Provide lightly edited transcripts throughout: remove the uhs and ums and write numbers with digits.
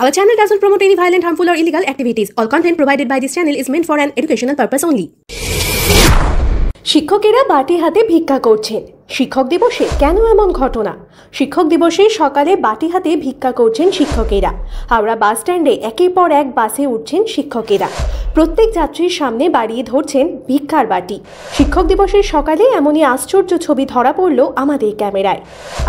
Our channel doesn't promote any violent, harmful, or illegal activities. All content provided by this channel is meant for an educational purpose only. শিক্ষকেরা বাটি হাতে ভিক্ষা করছেন। শিক্ষক দিবসে কেন এমন ঘটনা? শিক্ষক দিবসে সকালে বাটি হাতে ভিক্ষা করছেন শিক্ষকেরা। হাওড়া বাস স্ট্যান্ডে একের পর এক বাসে উঠছেন শিক্ষকেরা। প্রত্যেক যাত্রীর সামনে বাড়িয়ে ধরছেন ভিক্ষার বাটি। শিক্ষক দিবসের সকালে এমনই আশ্চর্য ছবি ধরা পড়ল আমাদের ক্যামেরায়।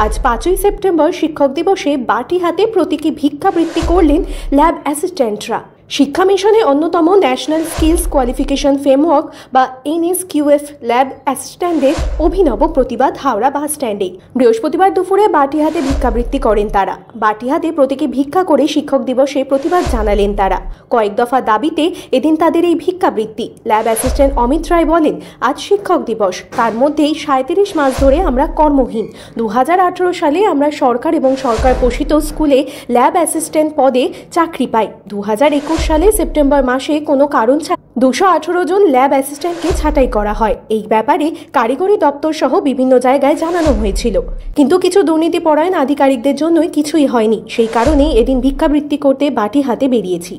আজ 5ই সেপ্টেম্বর শিক্ষক দিবসে বাটি হাতে প্রতীকী ভিক্ষাবৃত্তি করলেন ল্যাব অ্যাসিস্ট্যান্টরা। শিক্ষা মিশনের অন্যতম ন্যাশনাল স্কিলস কোয়ালিফিকেশন ফ্রেমওয়ার্ক বা NSQF ল্যাব অ্যাসিস্ট্যান্টদের অভিনব প্রতিবাদ হাওড়া বাস স্ট্যান্ডে। বৃহস্পতিবার দুপুরে বাটি হাতে ভিক্ষাবৃত্তি করেন তারা। বাটি হাতে প্রতীকী ভিক্ষা করে শিক্ষক দিবসে প্রতিবাদ জানালেন তারা। কয়েক দফা দাবিতে এদিন তাদের এই ভিক্ষাবৃত্তি। ল্যাব অ্যাসিস্ট্যান্ট অমিত রায় বলেন, আজ শিক্ষক দিবস, তার মধ্যেই 37 মাস ধরে আমরা কর্মহীন। 2018 সালে আমরা সরকার এবং সরকার পোষিত স্কুলে ল্যাব অ্যাসিস্ট্যান্ট পদে চাকরি পাই। 2021 সালে সেপ্টেম্বর মাসে কোনো কারণ ছাড়া 218 জন ল্যাব অ্যাসিস্ট্যান্টকে ছাঁটাই করা হয়। এই ব্যাপারে কারিগরি দপ্তর সহ বিভিন্ন জায়গায় জানানো হয়েছিল, কিন্তু কিছু দুর্নীতিপরায়ণ আধিকারিকদের জন্যই কিছুই হয়নি। সেই কারণেই এদিন ভিক্ষাবৃত্তি করতে বাটি হাতে বেরিয়েছি।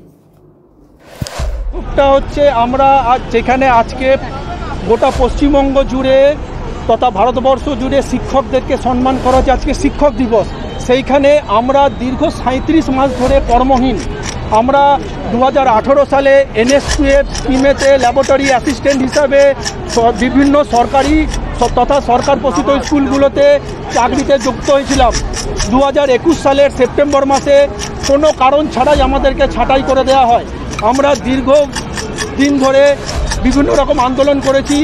হচ্ছে আমরা আজ যেখানে আজকে গোটা পশ্চিমবঙ্গ জুড়ে তথা ভারতবর্ষ জুড়ে শিক্ষকদেরকে সম্মান করা হচ্ছে, আজকে শিক্ষক দিবস। সেইখানে আমরা দীর্ঘ 37 মাস ধরে কর্মহীন। আমরা 2018 সালে NSQF স্কিমেতে ল্যাবরেটরি অ্যাসিস্ট্যান্ট হিসাবে বিভিন্ন সরকারি তথা সরকার পোষিত স্কুলগুলোতে চাকরিতে যুক্ত হয়েছিলাম। 2021 সালের সেপ্টেম্বর মাসে কোনো কারণ ছাড়াই আমাদেরকে ছাঁটাই করে দেওয়া হয়। আমরা দীর্ঘ দিন ধরে বিভিন্ন রকম আন্দোলন করেছি,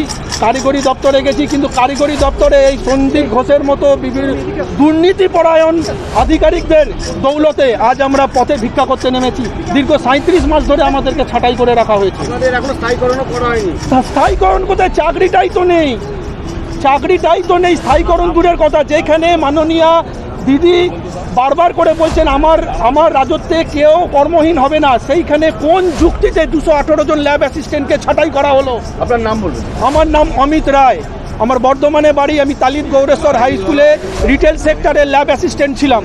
কারিগরি দপ্তরে গেছি, কিন্তু কারিগরি দপ্তরে এই সন্দীপ ঘোষের মতো বিভিন্ন দুর্নীতিপরায়ণ আধিকারিকদের দৌলতে আজ আমরা পথে ভিক্ষা করতে নেমেছি। দীর্ঘ 37 মাস ধরে আমাদেরকে ছাঁটাই করে রাখা হয়েছে। স্থায়ীকরণ কোথায়? চাকরিটাই তো নেই, স্থায়ীকরণ দূরের কথা। যেখানে মাননীয়া দিদি বারবার করে বলছেন আমার রাজত্বে কেউ কর্মহীন হবে না, সেইখানে কোন যুক্তিতে 218 জন ল্যাব অ্যাসিস্ট্যান্টকে ছাঁটাই করা হলো? আপনার নাম বলুন। আমার নাম অমিত রায়, আমার বর্ধমানে বাড়ি। আমি তালিত গৌরেশ্বর হাই স্কুলে রিটেল সেক্টরের ল্যাব অ্যাসিস্ট্যান্ট ছিলাম।